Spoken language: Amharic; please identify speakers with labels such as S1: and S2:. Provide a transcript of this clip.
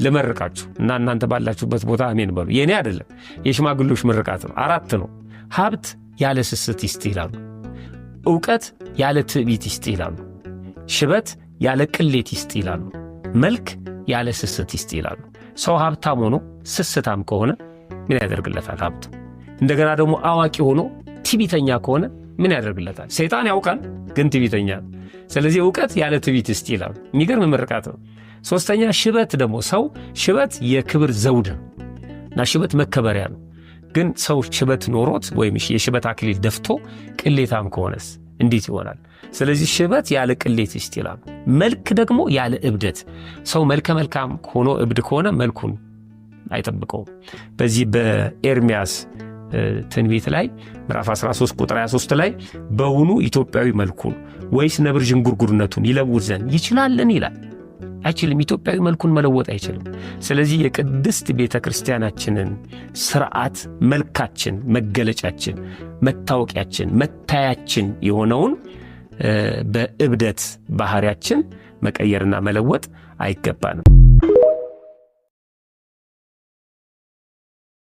S1: ለመርቃችሁ እና እናንተ ባላችሁበት ቦታ አሜን በሉ። የኔ አይደለም የሽማግሌዎች ምርቃት ነው። 4 ነው። ሀብት ያለ ስስት ይስጥ ይላሉ። ዕውቀት ያለ ትዕቢት ይስጥ ይላሉ። ሽበት ያለ ቅሌት ይስጥ ይላሉ። መልክ ያለ ስስት ይስጥ ይላሉ። ሰው ሀብታም ሆኖ ስስታም ከሆነ ምን ያደርግለታል? ሀብቱ። እንደገና ደግሞ አዋቂ ሆኖ ትዕቢተኛ ከሆነ ምን ያደርግለታል? ሰይጣን ያውቃል ግን ትዕቢተኛ። ስለዚህ ዕውቀት ያለ ትዕቢት ይስጥ ይላሉ። የሚገርም ምርቃት ነው። 3ኛ ሽበት ደግሞ ሰው ሽበት የክብር ዘውድ ነው እና ሽበት መከበሪያ ነው። ግን ሰው ሽበት ኖሮት ወይም የሽበት አክሊል ደፍቶ ቅሌታም ከሆነስ እንዴት ይሆናል? ስለዚህ ሽበት ያለ ቅሌት ይስጥ ይላሉ። መልክ ደግሞ ያለ እብደት። ሰው መልከ መልካም ሆኖ እብድ ከሆነ መልኩን አይጠብቀውም። በዚህ በኤርምያስ ትንቢት ላይ ምዕራፍ 13 ቁጥር 23 ላይ በውኑ ኢትዮጵያዊ መልኩን ወይስ ነብር ዥንጉርጉርነቱን ይለውጥ ዘንድ ይችላልን ይላል። አይችልም። ኢትዮጵያዊ መልኩን መለወጥ አይችልም። ስለዚህ የቅድስት ቤተ ክርስቲያናችንን ስርዓት መልካችን፣ መገለጫችን፣ መታወቂያችን፣ መታያችን የሆነውን በእብደት ባህሪያችን መቀየርና መለወጥ አይገባንም።